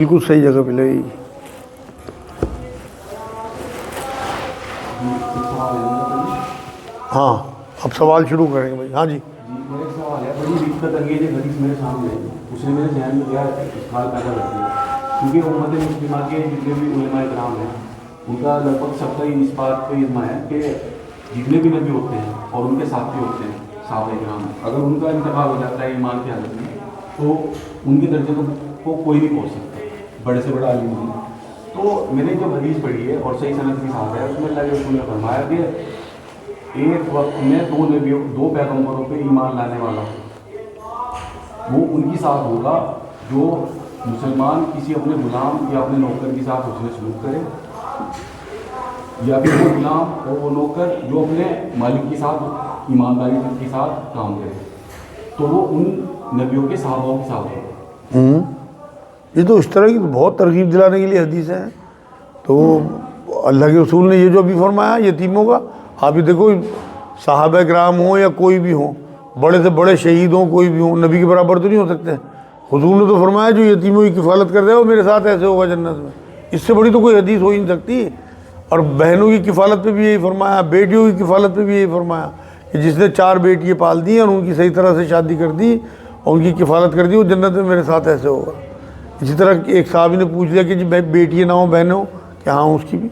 بالکل صحیح جگہ پہ لگے گی. ہاں اب سوال شروع کریں گے بھائی. ہاں جی میرا ایک سوال ہے. بڑی دقت انگیز ایک حدیث میرے سامنے ہے, اس نے میرے ذہن میں کیا اشکال پیدا کر دیا, کیونکہ امت مسلمہ کے جتنے بھی علماء کرام ہیں ان کا لگ بھگ سب کا اس بات پہ اجماع ہے کہ جتنے بھی نبی ہوتے ہیں اور ان کے ساتھی ہوتے ہیں صحابہ کرام, اگر ان کا انتقال ہو جاتا ہے ایمان کی حالت میں تو ان کے درجے کو کوئی نہیں پہنچ سکتا, بڑے سے بڑا عالم نہیں. تو میں نے جو حدیث پڑھی ہے اور صحیح سند کے ساتھ ہے, اس میں اللہ کے رسول نے فرمایا کہ ایک وقت میں دو پیغمبروں پہ ایمان لانے والا وہ ان کی ساتھ ہوگا جو مسلمان کسی اپنے غلام یا اپنے نوکر کے ساتھ حسن سلوک کرے, یا پھر وہ غلام اور وہ نوکر جو اپنے مالک کے ساتھ ایمانداری کے ساتھ کام کرے, تو وہ ان نبیوں کے صحابوں کے ساتھ ہوگا. یہ تو اس طرح کی بہت ترغیب دلانے کے لیے حدیث ہیں. تو اللہ کے رسول نے یہ جو ابھی فرمایا یتیموں کا, آپ یہ دیکھو صحابہ کرام ہوں یا کوئی بھی ہوں, بڑے سے بڑے شہید ہوں, کوئی بھی ہوں, نبی کے برابر تو نہیں ہو سکتے. حضور نے تو فرمایا جو یتیموں کی کفالت کر دے وہ میرے ساتھ ایسے ہوگا جنت میں. اس سے بڑی تو کوئی حدیث ہو ہی نہیں سکتی. اور بہنوں کی کفالت پہ بھی یہی فرمایا, بیٹیوں کی کفالت پہ بھی یہی فرمایا کہ جس نے 4 بیٹیاں پال دی اور ان کی صحیح طرح سے شادی کر دی اور ان کی کفالت کر دی وہ جنت میں میرے ساتھ ایسے ہوگا. اسی طرح ایک صحابی نے پوچھ لیا کہ جی بیٹیاں نہ ہوں بہنیں ہوں, کہ ہاں اس کی بھی.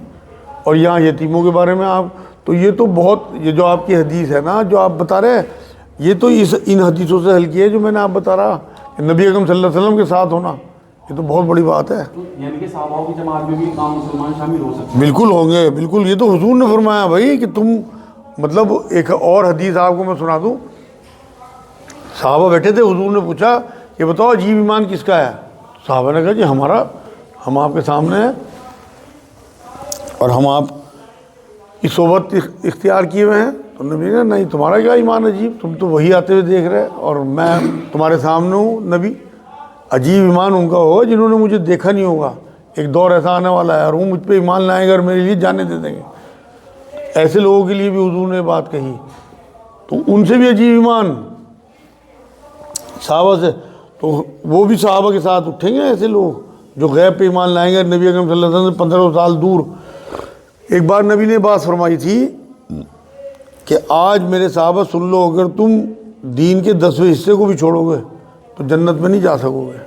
اور یہاں یتیموں کے بارے میں آپ تو یہ تو بہت, یہ جو آپ کی حدیث ہے نا جو آپ بتا رہے ہیں, یہ تو ان حدیثوں سے حل کی ہے جو میں نے آپ بتا رہا کہ نبی اکرم صلی اللہ علیہ وسلم کے ساتھ ہونا, یہ تو بہت بڑی بات ہے. یعنی کہ صحابہ کی جماعت میں بھی عام مسلمان شامل ہو سکتے ہیں. بالکل ہوں گے, بالکل. یہ تو حضور نے فرمایا بھائی کہ تم, مطلب ایک اور حدیث آپ کو میں سنا دوں. صحابہ بیٹھے تھے, حضور نے پوچھا کہ بتاؤ عجیب ایمان کس کا ہے؟ صحابہ نے کہا جی ہمارا, ہم آپ کے سامنے ہیں اور ہم آپ کی صحبت اختیار کیے ہوئے ہیں. تو نبی نے نہیں تمہارا کیا ایمان عجیب, تم تو وہی آتے ہوئے دیکھ رہے اور میں تمہارے سامنے ہوں نبی. عجیب ایمان ان کا ہوگا جنہوں نے مجھے دیکھا نہیں ہوگا. ایک دور ایسا آنے والا ہے اور وہ مجھ پہ ایمان لائیں گے اور میرے لیے جانے دے دیں گے. ایسے لوگوں کے لیے بھی حضور نے بات کہی. تو ان سے بھی عجیب ایمان صحابہ سے, تو وہ بھی صحابہ کے ساتھ اٹھیں گے ایسے لوگ جو غیب پہ ایمان لائیں گے. نبی اکرم صلی اللہ علیہ وسلم سے 15 سال دور. ایک بار نبی نے بات فرمائی تھی کہ آج میرے صحابہ سن لو, اگر تم دین کے 10ویں حصے کو بھی چھوڑو گے تو جنت میں نہیں جا سکو گے.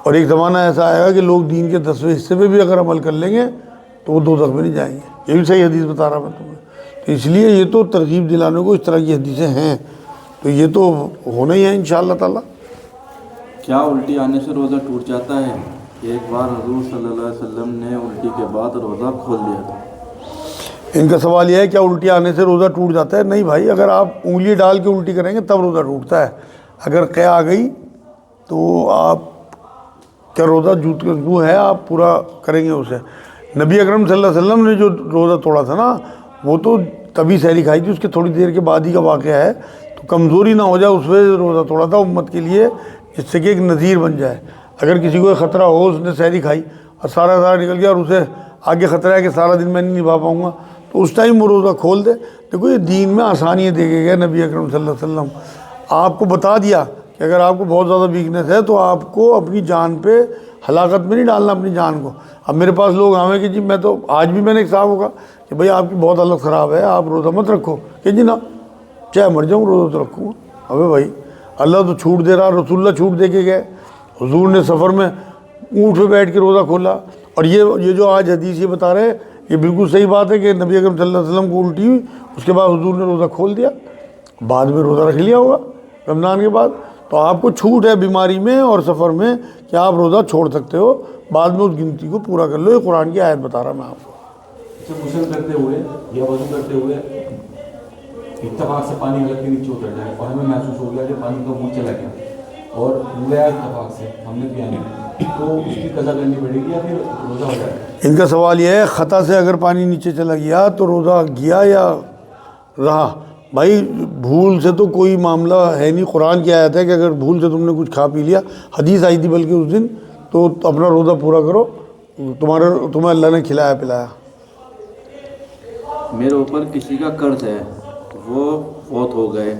اور ایک زمانہ ایسا آئے گا کہ لوگ دین کے 10ویں حصے پہ بھی اگر عمل کر لیں گے تو وہ دوزخ میں نہیں جائیں گے. یہ بھی صحیح حدیث بتا رہا میں تمہیں. تو اس لیے یہ تو ترغیب دلانے کو اس طرح کی حدیثیں ہیں, تو یہ تو ہونا ہی ہے انشاءاللہ تعالیٰ. کیا الٹی آنے سے روزہ ٹوٹ جاتا ہے؟ ایک بار حضور صلی اللہ علیہ وسلم نے الٹی کے بعد روزہ کھول دیا تھا. ان کا سوال یہ ہے کیا الٹی آنے سے روزہ ٹوٹ جاتا ہے؟ نہیں بھائی, اگر آپ انگلی ڈال کے الٹی کریں گے تب روزہ ٹوٹتا ہے. اگر قے آ گئی تو آپ کیا روزہ جو ہے آپ پورا کریں گے اسے. نبی اکرم صلی اللہ علیہ وسلم نے جو روزہ توڑا تھا نا وہ تو تبھی سحری کھائی تھی, اس کے تھوڑی دیر کے بعد ہی کا واقعہ ہے. تو کمزوری نہ ہو جائے اس وجہ سے روزہ توڑا تھا امت کے لیے, جس سے کہ ایک نذیر بن جائے. اگر کسی کو خطرہ ہو, اس نے سحری کھائی اور سارا نکل گیا اور اسے آگے خطرہ ہے کہ سارا دن میں نہیں نبھا پاؤں گا, تو اس ٹائم وہ روزہ کھول دے. دیکھو یہ دین میں آسانیاں دیکھے گئے. نبی اکرم صلی اللہ علیہ وسلم آپ کو بتا دیا کہ اگر آپ کو بہت زیادہ ویکنیس ہے تو آپ کو اپنی جان پہ ہلاکت میں نہیں ڈالنا اپنی جان کو. اب میرے پاس لوگ آئیں کہ جی میں تو آج بھی میں نے ایک صاحب ہوگا کہ بھائی آپ کی بہت حالت خراب ہے, آپ روزہ مت رکھو. کہ جی نا چاہے مر جاؤں روزہ تو رکھوں. ابے بھائی اللہ تو چھوٹ دے رہا, رسول اللہ چھوٹ دے کے گئے. حضور نے سفر میں اونٹ پہ بیٹھ کے روزہ کھولا. اور یہ جو آج حدیث یہ بتا رہے ہیں یہ بالکل صحیح بات ہے کہ نبی اکرم صلی اللہ علیہ وسلم کو الٹی ہوئی, اس کے بعد حضور نے روزہ کھول دیا, بعد میں روزہ رکھ لیا ہوگا رمضان کے بعد. تو آپ کو چھوٹ ہے بیماری میں اور سفر میں کہ آپ روزہ چھوڑ سکتے ہو, بعد میں اس گنتی کو پورا کر لو. یہ قرآن کی آیت بتا رہا میں آپ کو. غسل کرتے ہوئے یا وضو کرتے ہوئے اتفاق سے پانی حلق کے نیچے اتر جائے اور ہمیں محسوس ہو گیا کہ پانی کا منہ چلا گیا اور گیا اتفاق سے ہم نے پیا نہیں, تو اس کی قضا کرنی پڑے گی یا پھر روزہ ہو جائے گا؟ ان کا سوال یہ ہے خطا سے اگر پانی نیچے چلا گیا تو روزہ گیا یا رہا؟ بھائی بھول سے تو کوئی معاملہ ہے نہیں. قرآن کی آیت ہے کہ اگر بھول سے تم نے کچھ کھا پی لیا, حدیث آئی تھی بلکہ اس دن, تو اپنا روزہ پورا کرو, تمہیں اللہ نے کھلایا پلایا. میرے اوپر کسی کا قرض ہے, وہ فوت ہو گئے,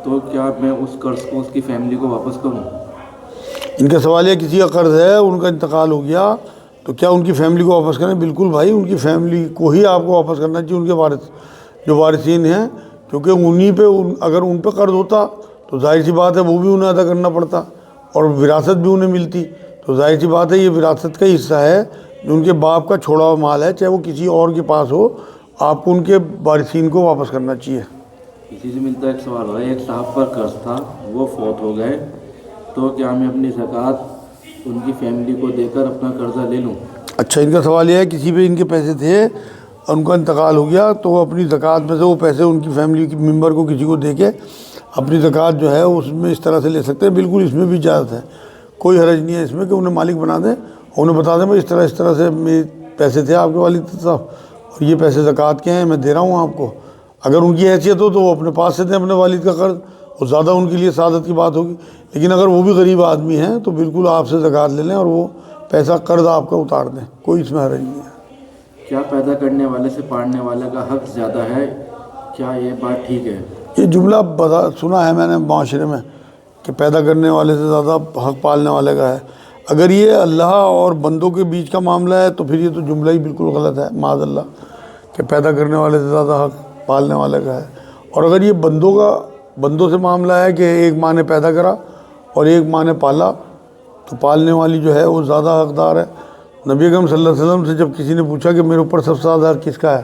تو کیا میں اس قرض کو اس کی فیملی کو واپس کروں؟ ان کا سوال ہے کسی کا قرض ہے, ان کا انتقال ہو گیا تو کیا ان کی فیملی کو واپس کریں؟ بالکل بھائی, ان کی فیملی کو ہی آپ کو واپس کرنا چاہیے, ان کے وارث جو وارثین ہیں, کیونکہ انہی پہ اگر ان پہ قرض ہوتا تو ظاہر سی بات ہے وہ بھی انہیں ادا کرنا پڑتا اور وراثت بھی انہیں ملتی. تو ظاہر سی بات ہے یہ وراثت کا حصہ ہے جو ان کے باپ کا چھوڑا ہوا مال ہے, چاہے وہ کسی اور کے پاس ہو, آپ کو ان کے وارثین کو واپس کرنا چاہیے. اسی سے ملتا ایک سوال ہے, ایک صاحب پر قرض تھا, وہ فوت ہو گئے, تو کیا میں اپنی زکوٰۃ ان کی فیملی کو دے کر اپنا قرضہ لے لوں؟ اچھا, ان کا سوال یہ ہے کسی پہ ان کے پیسے تھے اور ان کا انتقال ہو گیا تو وہ اپنی زکوٰۃ میں سے وہ پیسے ان کی فیملی کی ممبر کو کسی کو دے کے اپنی زکوٰۃ جو ہے اس میں اس طرح سے لے سکتے ہیں. بالکل اس میں بھی اجازت ہے, کوئی حرج نہیں ہے اس میں کہ انہیں مالک بنا دیں اور انہیں بتا دیں بھائی اس طرح سے میرے پیسے تھے آپ کے والد صاحب اور یہ پیسے زکوٰۃ کے ہیں, میں دے رہا ہوں آپ کو. اگر ان کی حیثیت ہو تو وہ اپنے پاس سے دیں اپنے والد کا قرض, اور زیادہ ان کے لیے سعادت کی بات ہوگی. لیکن اگر وہ بھی غریب آدمی ہیں تو بالکل آپ سے زکوٰۃ لے لیں اور وہ پیسہ قرض آپ کا اتار دیں, کوئی اس میں حرج نہیں ہے. کیا پیدا کرنے والے سے پالنے والے کا حق زیادہ ہے؟ کیا یہ بات ٹھیک ہے؟ یہ جملہ سنا ہے میں نے معاشرے میں کہ پیدا کرنے والے سے زیادہ حق پالنے والے کا ہے. اگر یہ اللہ اور بندوں کے بیچ کا معاملہ ہے تو پھر یہ تو جملہ ہی بالکل غلط ہے, معاذ اللہ, کہ پیدا کرنے والے سے زیادہ حق پالنے والے کا ہے. اور اگر یہ بندوں سے معاملہ ہے کہ ایک ماں نے پیدا کرا اور ایک ماں نے پالا تو پالنے والی جو ہے وہ زیادہ حقدار ہے. نبی اکرم صلی اللہ علیہ وسلم سے جب کسی نے پوچھا کہ میرے اوپر سب سے زیادہ حق کس کا ہے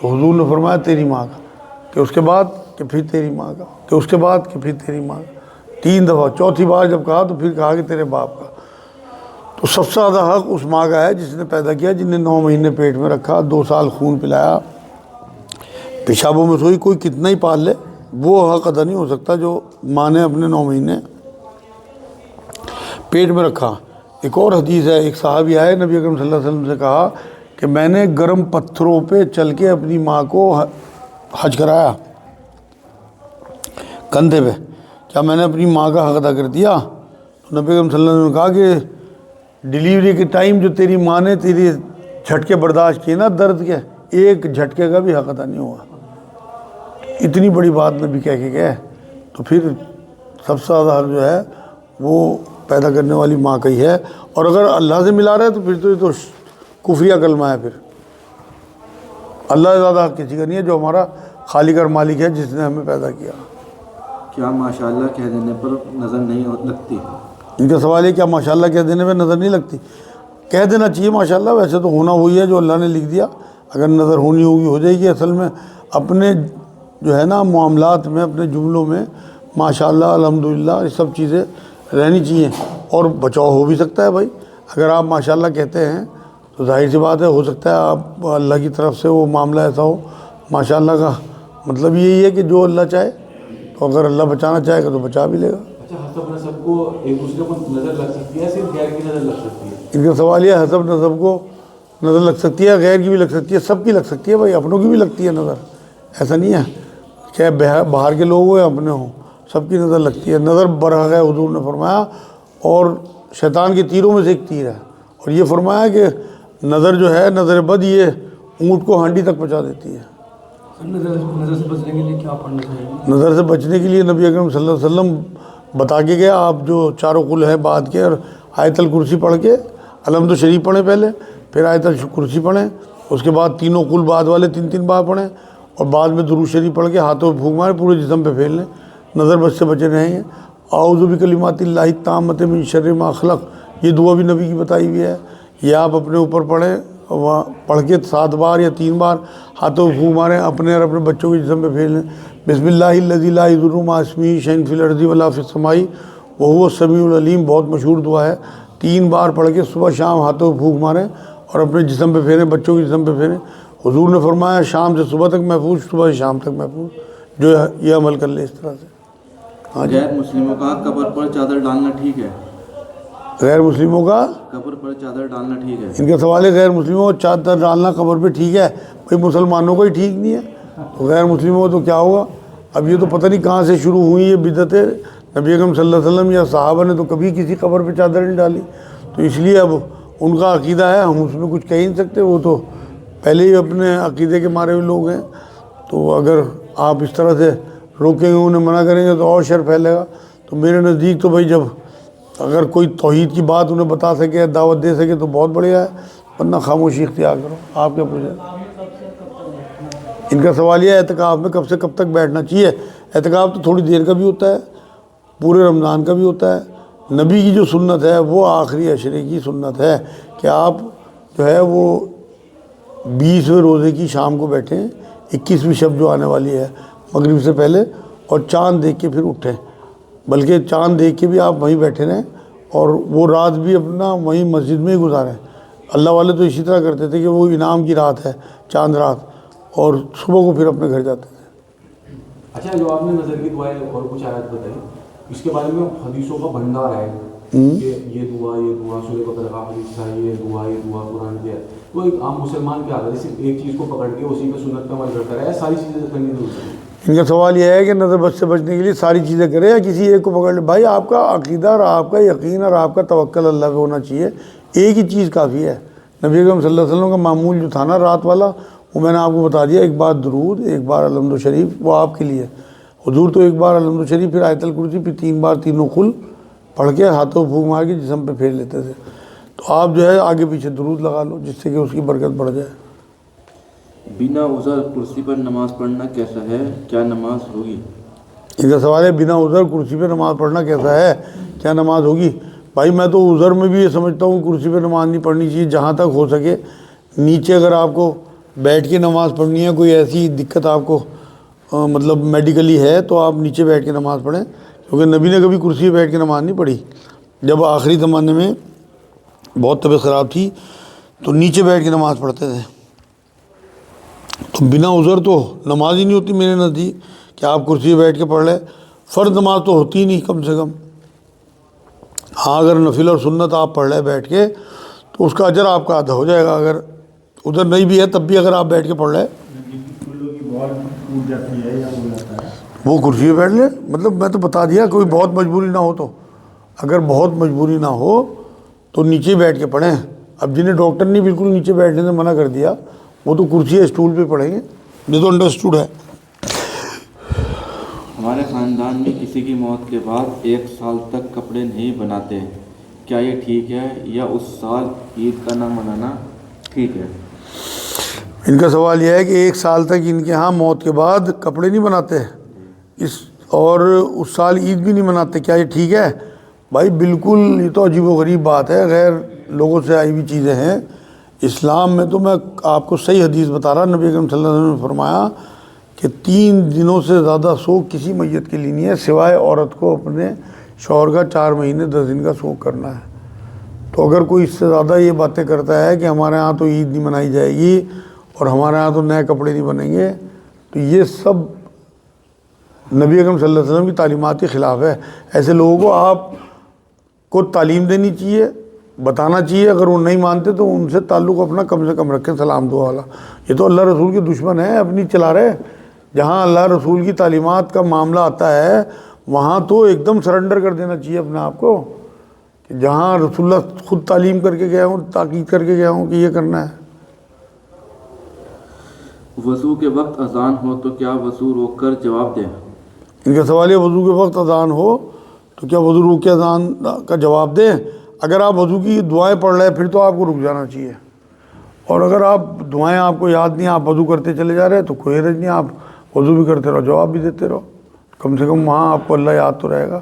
تو حضور نے فرمایا تیری ماں کا, کہ اس کے بعد کہ پھر تیری ماں کا, کہ اس کے بعد کہ پھر تیری ماں کا, 3 دفعہ. چوتھی بار جب کہا تو پھر کہا کہ تیرے باپ کا. تو سب سے زیادہ حق اس ماں کا ہے جس نے پیدا کیا, جن نے 9 مہینے پیٹ میں رکھا, 2 سال خون پلایا, پیشابوں میں سوئی, کوئی کتنا ہی پال لے وہ حق ادا نہیں ہو سکتا جو ماں نے اپنے 9 مہینے پیٹ میں رکھا. ایک اور حدیث ہے, ایک صحابی آئے نبی اکرم صلی اللہ علیہ وسلم سے کہا کہ میں نے گرم پتھروں پہ چل کے اپنی ماں کو حج کرایا کندھے پہ, کیا میں نے اپنی ماں کا حق ادا کر دیا؟ تو نبی اکرم صلی اللہ علیہ وسلم نے کہا کہ ڈیلیوری کے ٹائم جو تیری ماں نے تیری جھٹکے برداشت کیے نا درد کے, ایک جھٹکے کا بھی حق ادا نہیں ہوا. اتنی بڑی بات نبی کہہ کے گئے, تو پھر سب سے زیادہ حق جو ہے وہ پیدا کرنے والی ماں کا ہی ہے. اور اگر اللہ سے ملا رہا ہے تو پھر تو یہ تو کفریہ کلمہ ہے. پھر اللہ سے زیادہ حق کسی کا نہیں ہے جو ہمارا خالق اور مالک ہے جس نے ہمیں پیدا کیا. کیا ماشاءاللہ کہہ دینے پر نظر نہیں لگتی؟ ان کا سوال ہے کیا ماشاءاللہ کہہ دینے پہ نظر نہیں لگتی؟ کہہ دینا چاہیے ماشاءاللہ, ویسے تو ہونا وہی ہے جو اللہ نے لکھ دیا. اگر نظر ہونی ہوگی ہو جائے گی. اصل میں اپنے جو ہے نا معاملات میں, اپنے جملوں میں ماشاءاللہ الحمدللہ یہ سب چیزیں رہنی چاہیے. اور بچاؤ ہو بھی سکتا ہے بھائی, اگر آپ ماشاءاللہ کہتے ہیں تو ظاہر سی بات ہے ہو سکتا ہے آپ اللہ کی طرف سے وہ معاملہ ایسا ہو. ماشاءاللہ کا مطلب یہی ہے کہ جو اللہ چاہے, تو اگر اللہ بچانا چاہے گا تو بچا بھی لے گا. اچھا, حسب نسب کو ایک دوسرے کو نظر لگ سکتی ہے, صرف غیر کی نظر لگ سکتی ہے؟ ان کا سوال یہ حسب نسب کو نظر لگ سکتی ہے, غیر کی بھی لگ سکتی ہے, سب کی لگ سکتی ہے بھائی, اپنوں کی بھی لگتی ہے نظر. ایسا نہیں ہے چاہے باہر کے لوگ ہوں یا اپنے ہوں, سب کی نظر لگتی ہے. نظر برحق ہے حضور نے فرمایا, اور شیطان کے تیروں میں سے ایک تیر ہے. اور یہ فرمایا کہ نظر جو ہے نظر بد یہ اونٹ کو ہانڈی تک پہنچا دیتی ہے. نظر سے بچنے کے لیے کیا پڑھنا چاہیے؟ نظر سے بچنے کے لیے نبی اکرم صلی اللہ علیہ وسلم بتا کے گیا, آپ جو چاروں قل ہے بعد کے, اور آیت الکرسی پڑھ کے الحمد شریف پڑھیں پہلے, پھر آیت الکرسی پڑھیں, اس کے بعد تینوں قل بعد والے 3 بار پڑھیں, اور بعد میں درود شریف پڑھ کے ہاتھوں پہ پھونک ماریں, پورے جسم پہ پھیر لیں, نظر بد سے بچے رہیں گے. اعوذ بکلمات اللہ التامۃ من شر ما خلق, یہ دعا بھی نبی کی بتائی ہوئی ہے. یہ آپ اپنے اوپر پڑھیں, وہاں پڑھ کے 7 بار یا 3 بار ہاتھوں پہ پھونک ماریں, اپنے اور اپنے بچوں کے جسم پہ پھیر لیں. بسم اللہ الذی لا یضر مع اسمہ شیء فی الارض ولا فی السماء وہو السمیع العلیم, بہت مشہور دعا ہے. 3 بار پڑھ کے صبح شام ہاتھوں پہ پھونک ماریں اور اپنے جسم پہ پھیریں, بچوں کے جسم پہ پھیریں. حضور نے فرمایا شام سے صبح تک محفوظ, صبح سے شام تک محفوظ, جو یہ عمل کر لے اس طرح سے. ہاں جی, غیر مسلموں کا قبر پر چادر ڈالنا ٹھیک ہے؟ غیر مسلموں کا قبر پر چادر ڈالنا ٹھیک ہے؟ ان کا سوال ہے غیر مسلموں کو چادر ڈالنا قبر پہ ٹھیک ہے؟ بھائی مسلمانوں کا ہی ٹھیک نہیں ہے تو غیر مسلموں کو تو کیا ہوگا؟ اب یہ تو پتہ نہیں کہاں سے شروع ہوئی یہ بدعتیں. نبی اکرم صلی اللہ علیہ وسلم یا صحابہ نے تو کبھی کسی قبر پہ چادر نہیں ڈالی, تو اس لیے اب ان کا عقیدہ ہے, ہم اس میں کچھ کہہ ہی نہیں سکتے. وہ تو پہلے ہی اپنے عقیدے کے مارے ہوئے لوگ ہیں. تو اگر آپ اس طرح سے روکیں گے, انہیں منع کریں گے تو اور شر پھیلے گا. تو میرے نزدیک تو بھائی جب اگر کوئی توحید کی بات انہیں بتا سکے، دعوت دے سکے تو بہت بڑھیا ہے، ورنہ خاموشی اختیار کرو۔ آپ کیا پوچھیں؟ ان کا سوال یہ ہے اعتکاف میں کب سے کب تک بیٹھنا چاہیے؟ اعتکاف تو تھوڑی دیر کا بھی ہوتا ہے، پورے رمضان کا بھی ہوتا ہے۔ نبی کی جو سنت ہے وہ آخری عشرے کی سنت ہے کہ آپ جو ہے وہ 20ویں روزے کی شام کو بیٹھیں، 21ویں شب جو آنے والی ہے مغرب سے پہلے، اور چاند دیکھ کے پھر اٹھیں، بلکہ چاند دیکھ کے بھی آپ وہیں بیٹھے رہیں، اور وہ رات بھی اپنا وہیں مسجد میں ہی گزاریں۔ اللہ والے تو اسی طرح کرتے تھے کہ وہ انعام کی رات ہے چاند رات، اور صبح کو پھر اپنے گھر جاتے تھے۔ اچھا، جو آپ نے نظر کی دعائیں اور کچھ آیات بتائی، اس کے بارے میں حدیثوں کا بھنڈار ہے کہ یہ دعا سورہ بقرہ کا آخری حصہ، یہ دعا قرآن کی ہے، تو ایک عام مسلمان کیا کرے؟ صرف ایک چیز کو پکڑ کے اسی پہ سنت کا عمل کرتا رہے، ساری چیزیں کرنی ضروری ہے؟ ان کا سوال یہ ہے کہ نظر بد سے بچنے کے لیے ساری چیزیں کرے یا کسی ایک کو پکڑ لے؟ بھائی آپ کا عقیدہ اور آپ کا یقین اور آپ کا توکل اللہ پہ ہونا چاہیے، ایک ہی چیز کافی ہے۔ نبی اکرم صلی اللہ علیہ وسلم کا معمول جو تھا نا رات والا، وہ میں نے آپ کو بتا دیا، ایک بار درود، ایک بار الحمد شریف، وہ آپ کے لیے۔ حضور تو ایک بار الحمد شریف، پھر آیت الکرسی، پھر 3 بار تینوں کل پڑھ کے ہاتھوں پھونک مار کے جسم پہ پھیر لیتے تھے۔ تو آپ جو ہے آگے پیچھے درود لگا لو جس سے کہ اس کی برکت بڑھ جائے۔ بنا عذر کرسی پر نماز پڑھنا کیسا ہے؟ کیا نماز ہوگی؟ ان کا سوال ہے بنا عذر کرسی پہ نماز پڑھنا کیسا ہے، کیا نماز ہوگی؟ بھائی میں تو عذر میں بھی یہ سمجھتا ہوں کرسی پہ نماز نہیں پڑھنی چاہیے، جہاں تک ہو سکے نیچے، اگر آپ کو بیٹھ کے نماز پڑھنی ہے، کوئی ایسی دقت آپ کو مطلب میڈیکلی ہے تو آپ نیچے بیٹھ کے نماز پڑھیں، کیونکہ نبی نے کبھی کرسی پہ بیٹھ کے نماز نہیں پڑھی۔ جب آخری زمانے میں بہت طبیعت خراب تھی تو نیچے بیٹھ کے نماز پڑھتے تھے۔ تو بنا عذر تو نماز ہی نہیں ہوتی میرے نزدیک کہ آپ کرسی پہ بیٹھ کے پڑھ لیں۔ فرض نماز تو ہوتی ہی نہیں کم سے کم۔ ہاں اگر نفل اور سنت آپ پڑھ لیں بیٹھ کے تو اس کا اجر آپ کا ادا ہو جائے گا، اگر ادھر نہیں بھی ہے تب بھی اگر آپ بیٹھ کے پڑھ لیں۔ وہ کرسی پہ بیٹھ لیں، مطلب میں تو بتا دیا، کوئی بہت مجبوری نہ ہو تو، اگر بہت مجبوری نہ ہو تو نیچے بیٹھ کے پڑھیں۔ اب جنہیں ڈاکٹر نے بالکل نیچے بیٹھنے سے منع کر دیا وہ تو کرسی یا اسٹول پہ پڑھیں گے، یہ تو انڈرسٹوڈ ہے۔ ہمارے خاندان میں کسی کی موت کے بعد 1 سال تک کپڑے نہیں بناتے، کیا یہ ٹھیک ہے، یا اس سال عید کا نہ منانا ٹھیک ہے؟ ان کا سوال یہ ہے کہ 1 سال تک ان کے ہاں موت کے بعد کپڑے نہیں بناتے اور اس سال عید بھی نہیں مناتے، کیا یہ ٹھیک ہے؟ بھائی بالکل، یہ تو عجیب و غریب بات ہے، غیر لوگوں سے آئی ہوئی چیزیں ہیں۔ اسلام میں تو میں آپ کو صحیح حدیث بتا رہا، نبی اکرم صلی اللہ علیہ وسلم نے فرمایا کہ 3 دنوں سے زیادہ سوگ کسی میت کے لیے نہیں ہے، سوائے عورت کو اپنے شوہر کا 4 مہینے 10 دن کا سوگ کرنا ہے۔ تو اگر کوئی اس سے زیادہ یہ باتیں کرتا ہے کہ ہمارے ہاں تو عید نہیں منائی جائے گی اور ہمارے ہاں تو نئے کپڑے نہیں بنیں گے، تو یہ سب نبی اکرم صلی اللہ علیہ وسلم کی تعلیمات کے خلاف ہے۔ ایسے لوگوں کو آپ کو تعلیم دینی چاہیے، بتانا چاہیے، اگر وہ نہیں مانتے تو ان سے تعلق اپنا کم سے کم رکھیں، سلام دعا والا۔ یہ تو اللہ رسول کے دشمن ہیں، اپنی چلا رہے۔ جہاں اللہ رسول کی تعلیمات کا معاملہ آتا ہے وہاں تو ایک دم سرنڈر کر دینا چاہیے اپنے آپ کو، کہ جہاں رسول اللہ خود تعلیم کر کے گیا ہوں، تاکید کر کے گیا ہوں کہ یہ کرنا ہے۔ وضو کے وقت اذان ہو تو کیا وضو روک کر جواب دیں؟ ان کا سوال ہے وضو کے وقت اذان ہو تو کیا وضو روک کے اذان کا جواب دیں؟ اگر آپ وضو کی دعائیں پڑھ رہے ہیں پھر تو آپ کو رک جانا چاہیے، اور اگر آپ دعائیں آپ کو یاد نہیں، آپ وضو کرتے چلے جا رہے ہیں تو کوئی حرج نہیں، آپ وضو بھی کرتے رہو، جواب بھی دیتے رہو، کم سے کم وہاں آپ کو اللہ یاد تو رہے گا۔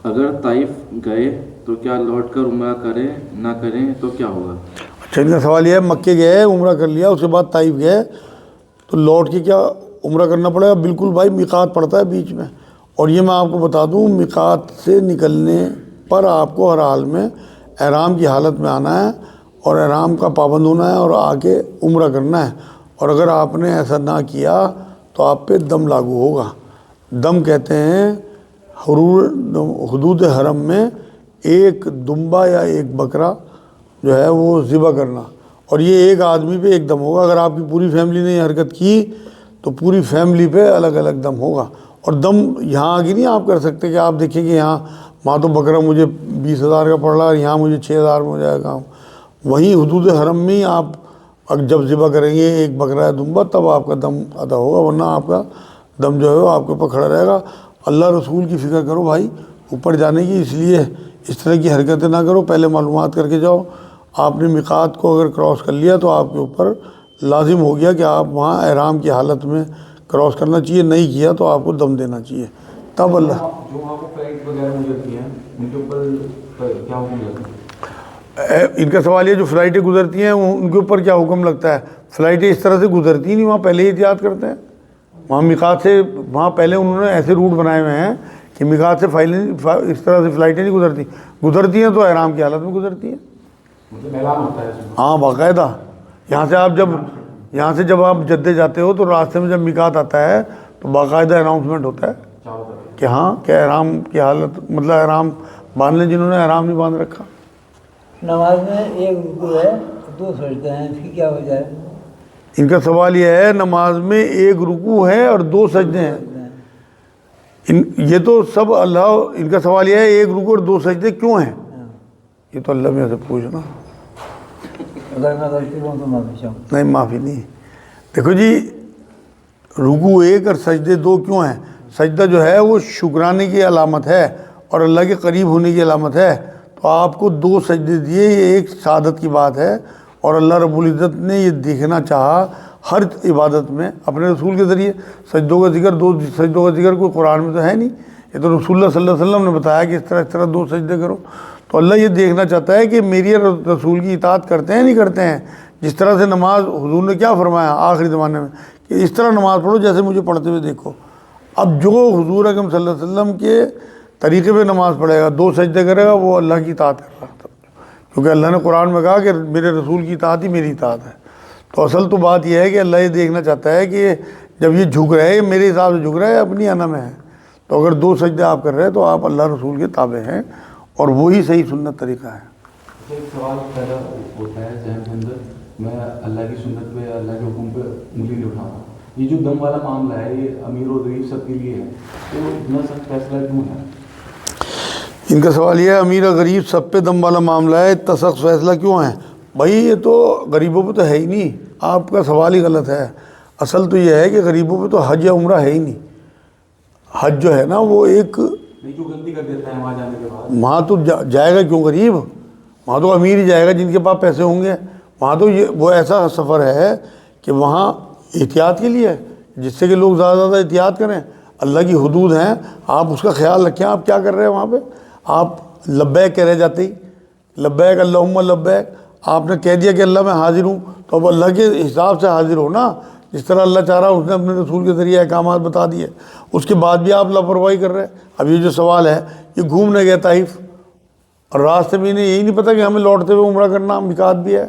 اگر طائف گئے تو کیا لوٹ کر عمرہ کریں، نہ کریں تو کیا ہوگا؟ اچھا، ان کا سوال یہ ہے مکے گئے عمرہ کر لیا، اس کے بعد طائف گئے تو لوٹ کے کیا عمرہ کرنا پڑے گا؟ بالکل بھائی، میقات پڑتا ہے بیچ میں، اور یہ میں آپ کو بتا دوں میقات سے نکلنے پر آپ کو ہر حال میں احرام کی حالت میں آنا ہے اور احرام کا پابند ہونا ہے اور آ کے عمرہ کرنا ہے، اور اگر آپ نے ایسا نہ کیا تو آپ پہ دم لاگو ہوگا۔ دم کہتے ہیں حدود حرم میں ایک دمبا یا ایک بکرا جو ہے وہ ذبح کرنا، اور یہ ایک آدمی پہ ایک دم ہوگا۔ اگر آپ کی پوری فیملی نے یہ حرکت کی تو پوری فیملی پہ الگ الگ دم ہوگا، اور دم یہاں آگے نہیں آپ کر سکتے کہ آپ دیکھیں کہ یہاں وہاں تو بکرا مجھے 20,000 کا پڑ رہا ہے، یہاں مجھے 6,000 میں ہو جائے گا۔ وہیں حدود حرم میں ہی آپ جب ذبح کریں گے ایک بکرا یا دمبا تب آپ کا دم ادا ہوگا، ورنہ آپ کا دم جو ہے وہ آپ کے اوپر کھڑا رہے گا۔ اللہ رسول کی فکر کرو بھائی اوپر جانے کی، اس لیے اس طرح کی حرکتیں نہ کرو، پہلے معلومات کر کے جاؤ۔ آپ نے میقات کو اگر کراس کر لیا تو آپ کے اوپر لازم ہو گیا کہ آپ وہاں احرام کی حالت میں کراس کرنا چاہیے، نہیں کیا تو آپ کو دم دینا چاہیے، تب اللہ۔ جو وہاں کو فلائٹ وغیرہ گزرتی ہیں ان کے اوپر کیا حکم لگتا ہے؟ ان کا سوال یہ جو فلائٹیں گزرتی ہیں ان کے اوپر کیا حکم لگتا ہے؟ فلائٹیں اس طرح سے گزرتی نہیں، وہاں پہلے ہی احتیاط کرتے ہیں، وہاں میقات سے، وہاں پہلے انہوں نے ایسے روٹ بنائے ہوئے ہیں کہ میقات سے اس طرح سے فلائٹیں نہیں گزرتی ہیں تو احرام کی حالت میں گزرتی ہیں۔ مطلب اعلان ہوتا ہے اس میں؟ ہاں باقاعدہ، یہاں سے جب آپ جدے جاتے ہو تو راستے میں جب میقات آتا ہے تو باقاعدہ اناؤنسمنٹ ہوتا ہے چاروں طرف۔ کہ ہاں کہ احرام کی حالت، مطلب احرام باندھ لیں جنہوں نے احرام نہیں باندھ رکھا۔ نماز میں ایک رکوع ہے 2 سجدے ہیں، اس کی کیا وجہ ہے؟ ان کا سوال یہ ہے نماز میں ایک رکوع ہے اور 2 سجدے ہیں، یہ تو سب اللہ، ان کا سوال یہ ہے ایک رکوع اور 2 سجدے کیوں ہیں؟ یہ تو اللہ میں سے پوچھنا، اگر میں غلطی ہوں تو معافی چاہوں۔ نہیں معافی نہیں۔ دیکھو جی، رکوع 1 اور سجدے 2 کیوں ہیں؟ سجدہ جو ہے وہ شکرانے کی علامت ہے اور اللہ کے قریب ہونے کی علامت ہے، تو آپ کو 2 سجدے دیے، یہ ایک سعادت کی بات ہے، اور اللہ رب العزت نے یہ دیکھنا چاہا ہر عبادت میں اپنے رسول کے ذریعے۔ سجدوں کا ذکر، 2 سجدوں کا ذکر کوئی قرآن میں تو ہے نہیں، یہ تو رسول اللہ صلی اللہ علیہ وسلم نے بتایا کہ اس طرح 2 سجدے کرو۔ تو اللہ یہ دیکھنا چاہتا ہے کہ میری رسول کی اطاعت کرتے ہیں نہیں کرتے ہیں۔ جس طرح سے نماز حضور نے کیا فرمایا آخری زمانے میں کہ اس طرح نماز پڑھو جیسے مجھے پڑھتے ہوئے دیکھو۔ اب جو حضور اکرم صلی اللہ علیہ وسلم کے طریقے پہ نماز پڑھے گا، 2 سجدے کرے گا، وہ اللہ کی اطاعت کر رہا تھا، کیونکہ اللہ نے قرآن میں کہا کہ میرے رسول کی اطاعت ہی میری اطاعت ہے۔ تو اصل تو بات یہ ہے کہ اللہ یہ دیکھنا چاہتا ہے کہ جب یہ جھک رہے ہیں، میرے حساب سے جھک رہے ہیں، اپنی انا میں ہے، تو اگر 2 سجدے آپ کر رہے ہیں تو آپ اللہ رسول کے تابع ہیں، اور وہی صحیح سنت طریقہ ہے۔ ایک سوال پیدا ہوتا ہے ذہن کے اندر، میں اللہ کی سنت پہ، اللہ کے حکم پہ انگلی نہیں اٹھاؤں، یہ جو دم والا معاملہ ہے یہ امیر و غریب سب کے لیے ہے، تو اتنا سخت فیصلہ کیوں ہے؟ ان کا سوال یہ ہے امیر اور غریب سب پہ دم والا معاملہ ہے، اتنا سخت فیصلہ کیوں ہے؟ بھائی یہ تو غریبوں پہ تو ہے ہی نہیں، آپ کا سوال ہی غلط ہے۔ اصل تو یہ ہے کہ غریبوں پہ تو حج یا عمرہ ہے ہی نہیں۔ حج جو ہے نا وہ ایک، نہیں جو غلطی کر دیتا ہے وہاں جانے کے بعد، وہاں تو جائے گا کیوں غریب؟ وہاں تو امیر ہی جائے گا جن کے پاس پیسے ہوں گے۔ وہاں تو یہ وہ ایسا سفر ہے کہ وہاں احتیاط کے لیے ہے، جس سے کہ لوگ زیادہ زیادہ احتیاط کریں۔ اللہ کی حدود ہیں، آپ اس کا خیال رکھیں۔ آپ کیا کر رہے ہیں وہاں پہ؟ آپ لبیک کہہ رہے جاتے ہی، لبیک اللہم لبیک، آپ نے کہہ دیا کہ اللہ میں حاضر ہوں، تو اب اللہ کے حساب سے حاضر ہو نا، جس طرح اللہ چاہ رہا اس نے اپنے رسول کے ذریعے احکامات بتا دیے، اس کے بعد بھی آپ لاپرواہی کر رہے ہیں۔ اب یہ جو سوال ہے، یہ گھومنے گیا طائف اور راستے میں انہیں یہی نہیں پتہ کہ ہمیں لوٹتے ہوئے عمرہ کرنا میقات بھی ہے،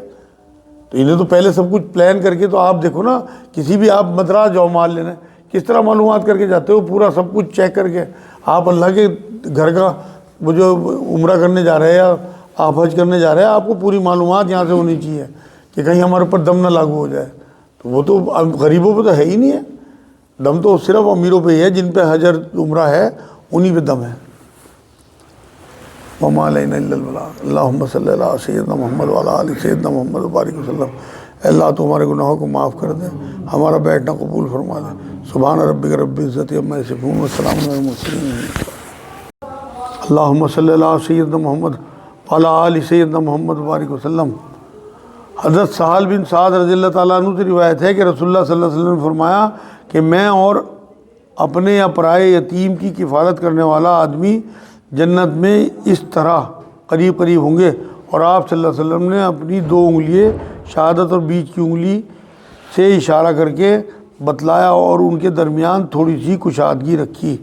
تو انہیں تو پہلے سب کچھ پلان کر کے، تو آپ دیکھو نا، کسی بھی آپ مدراس جاؤ مال لینے، کس طرح معلومات کر کے جاتے ہو، پورا سب کچھ چیک کر کے۔ آپ اللہ کے گھر کا وہ جو عمرہ کرنے جا رہے ہیں یا آپ حج کرنے جا رہے ہیں، آپ کو پوری معلومات یہاں سے ہونی چاہیے کہ کہیں ہمارے اوپر دم نہ لاگو ہو جائے۔ تو وہ تو غریبوں پہ تو ہے ہی نہیں ہے دم، تو صرف امیروں پہ ہی ہے، جن پہ حج اور عمرہ ہے انہی پہ دم ہے۔ وما علینا الا البلاغ، اللہم صلی اللہ علی سیدنا محمد وعلی آل سیدنا محمد وبارک وسلم۔ اے اللہ تو ہمارے گناہوں کو معاف کر دے، ہمارا بیٹھنا قبول فرما دے۔ سبحان ربک رب العزت عما یصفون وسلام علی المرسلین۔ اللہم صلی اللہ علی سیدنا محمد وعلی آل سیدنا محمد وبارک وسلم۔ حضرت سہل بن سعد رضی اللہ تعالیٰ عنہ سے روایت ہے کہ رسول اللہ صلی اللہ علیہ وسلم نے فرمایا کہ میں اور اپنے یا پرائے یتیم کی کفالت کرنے والا آدمی جنت میں اس طرح قریب قریب ہوں گے، اور آپ صلی اللہ علیہ وسلم نے اپنی 2 انگلیاں شہادت اور بیچ کی انگلی سے اشارہ کر کے بتلایا اور ان کے درمیان تھوڑی سی کشادگی رکھی۔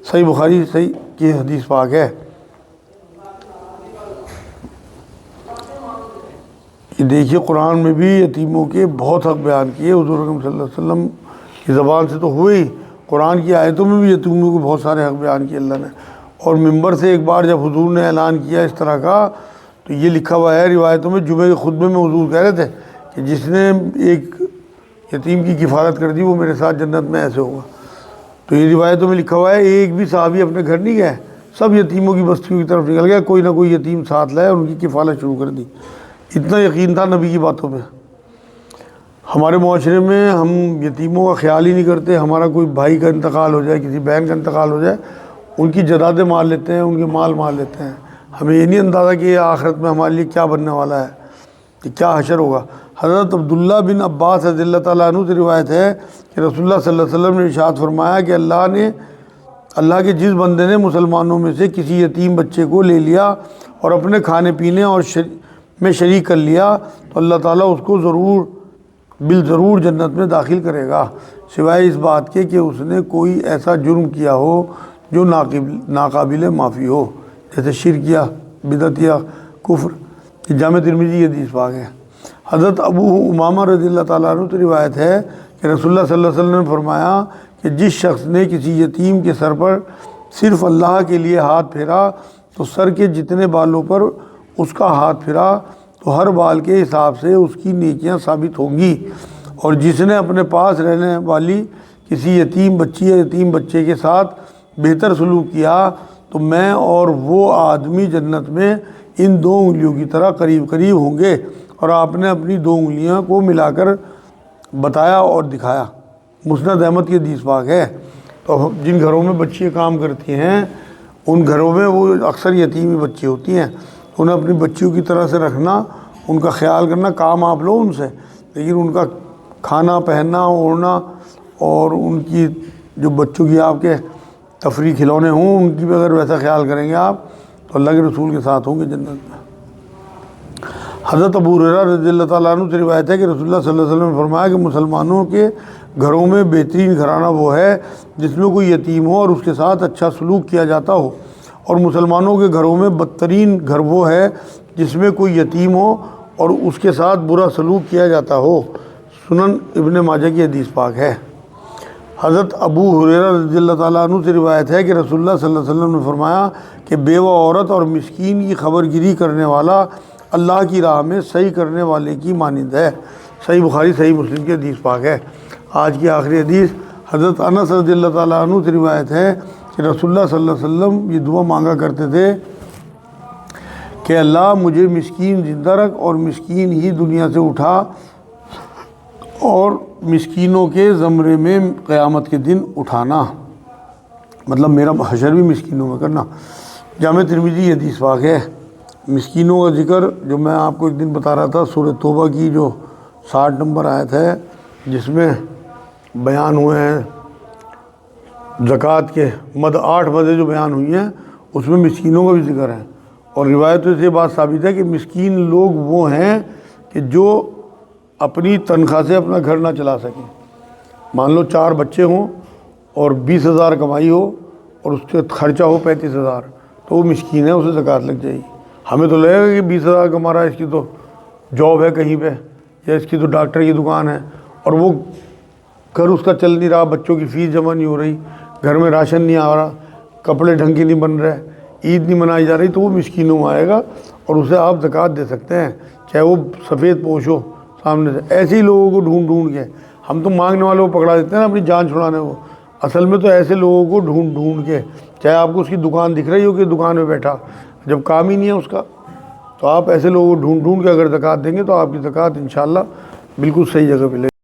صحیح بخاری صحیح کی حدیث پاک ہے۔ یہ دیکھیے قرآن میں بھی یتیموں کے بہت حق بیان کیے، حضور اکرم صلی اللہ علیہ وسلم کی زبان سے تو ہوئے ہی، قرآن کی آیتوں میں بھی یتیموں کے بہت سارے حق بیان کیے اللہ نے۔ اور ممبر سے ایک بار جب حضور نے اعلان کیا اس طرح کا، تو یہ لکھا ہوا ہے روایتوں میں، جمعہ کے خطبے میں حضور کہہ رہے تھے کہ جس نے ایک یتیم کی کفالت کر دی وہ میرے ساتھ جنت میں ایسے ہوگا۔ تو یہ روایتوں میں لکھا ہوا ہے، ایک بھی صحابی اپنے گھر نہیں گئے، سب یتیموں کی بستیوں کی طرف نکل گیا، کوئی نہ کوئی یتیم ساتھ لائے اور ان کی کفالت شروع کر دی۔ اتنا یقین تھا نبی کی باتوں پہ۔ ہمارے معاشرے میں ہم یتیموں کا خیال ہی نہیں کرتے، ہمارا کوئی بھائی کا انتقال ہو جائے، کسی بہن کا انتقال ہو جائے ان کی جدادیں مار لیتے ہیں، ان کے مال مار لیتے ہیں. ہمیں یہ نہیں اندازہ کہ یہ آخرت میں ہمارے لیے کیا بننے والا ہے، کہ کیا حشر ہوگا. حضرت عبداللہ بن عباس رضی اللہ تعالیٰ عنہ سے روایت ہے کہ رسول اللہ صلی اللہ علیہ وسلم نے ارشاد فرمایا کہ اللہ کے جس بندے نے مسلمانوں میں سے کسی یتیم بچے کو لے لیا اور اپنے کھانے پینے اور میں شریک کر لیا تو اللہ تعالیٰ اس کو ضرور جنت میں داخل کرے گا، سوائے اس بات کے کہ اس نے کوئی ایسا جرم کیا ہو جو ناقابل معافی ہو، جیسے شرک یا بدعت یا کفر. جامع ترمذی یہ حدیث پاک ہے. حضرت ابو امامہ رضی اللہ تعالیٰ عنہ سے روایت ہے کہ رسول اللہ صلی اللہ علیہ وسلم نے فرمایا کہ جس شخص نے کسی یتیم کے سر پر صرف اللہ کے لیے ہاتھ پھیرا تو سر کے جتنے بالوں پر اس کا ہاتھ پھرا تو ہر بال کے حساب سے اس کی نیکیاں ثابت ہوں گی. اور جس نے اپنے پاس رہنے والی کسی یتیم بچی یا یتیم بچے کے ساتھ بہتر سلوک کیا تو میں اور وہ آدمی جنت میں ان 2 انگلیوں کی طرح قریب قریب ہوں گے. اور آپ نے اپنی 2 انگلیاں کو ملا کر بتایا اور دکھایا. مسند احمد کی حدیث پاک ہے. تو جن گھروں میں بچیاں کام کرتی ہیں ان گھروں میں وہ اکثر یتیمی بچی ہوتی ہیں، انہیں اپنی بچیوں کی طرح سے رکھنا، ان کا خیال کرنا. کام آپ لو ان سے، لیکن ان کا کھانا پہننا اوڑھنا اور ان کی جو بچوں کی آپ کے تفریح کھلونے ہوں ان کی بھی اگر ویسا خیال کریں گے آپ تو اللہ کے رسول کے ساتھ ہوں گے جنت میں. حضرت ابو ہریرہ رضی اللہ تعالیٰ عنہ سے روایت ہے کہ رسول اللہ صلی اللہ علیہ وسلم نے فرمایا کہ مسلمانوں کے گھروں میں بہترین گھرانہ وہ ہے جس میں کوئی یتیم ہو اور اس کے ساتھ اچھا سلوک کیا جاتا ہو، اور مسلمانوں کے گھروں میں بدترین گھر وہ ہے جس میں کوئی یتیم ہو اور اس کے ساتھ برا سلوک کیا جاتا ہو. سنن ابن ماجہ کی حدیث پاک ہے. حضرت ابو ہریرہ رضی اللہ تعالیٰ عنہ سے روایت ہے کہ رسول اللہ صلی اللہ علیہ وسلم نے فرمایا کہ بیوہ عورت اور مسکین کی خبر گیری کرنے والا اللہ کی راہ میں صحیح کرنے والے کی مانند ہے. صحیح بخاری صحیح مسلم کی حدیث پاک ہے. آج کی آخری حدیث حضرت انس رضی اللہ تعالیٰ عنہ سے روایت ہے کہ رسول اللہ صلی اللہ علیہ وسلم یہ دعا مانگا کرتے تھے کہ اللہ مجھے مسکین زندہ رکھ اور مسکین ہی دنیا سے اٹھا اور مسکینوں کے زمرے میں قیامت کے دن اٹھانا، مطلب میرا حشر بھی مسکینوں میں کرنا. جامع ترمذی حدیث پاک ہے. مسکینوں کا ذکر جو میں آپ کو ایک دن بتا رہا تھا سورہ توبہ کی جو 60 نمبر آیت ہے جس میں بیان ہوئے ہیں زکوٰۃ کے 8 مدیں جو بیان ہوئی ہیں اس میں مسکینوں کا بھی ذکر ہے. اور روایتوں سے یہ بات ثابت ہے کہ مسکین لوگ وہ ہیں کہ جو اپنی تنخواہ سے اپنا گھر نہ چلا سکیں. مان لو 4 بچے ہوں اور 20,000 کمائی ہو اور اس کے خرچہ ہو 35,000 تو وہ مسکین ہے، اسے زکوٰۃ لگ جائے گی. ہمیں تو لگے گا کہ 20,000 کما رہا ہے، اس کی تو جاب ہے کہیں پہ یا اس کی تو ڈاکٹر کی دکان ہے اور وہ گھر اس کا چل نہیں رہا، بچوں کی فیس جمع نہیں ہو رہی، گھر میں راشن نہیں آ رہا، کپڑے ڈھنگ کے نہیں بن رہے، عید نہیں منائی جا رہی، تو وہ مسکینوں میں آئے گا اور اسے آپ زکوٰۃ دے سکتے ہیں، چاہے وہ سفید پوش ہو سامنے سے. ایسے ہی لوگوں کو ڈھونڈ کے ہم تو مانگنے والوں کو پکڑا دیتے ہیں نا اپنی جان چھڑانے کو. اصل میں تو ایسے لوگوں کو ڈھونڈ کے، چاہے آپ کو اس کی دکان دکھ رہی ہو کہ دکان میں بیٹھا جب کام ہی نہیں ہے اس کا، تو آپ ایسے لوگوں کو ڈھونڈ کے اگر زکوٰۃ دیں گے تو آپ کی زکوٰۃ انشاءاللہ بالکل صحیح جگہ پہ لے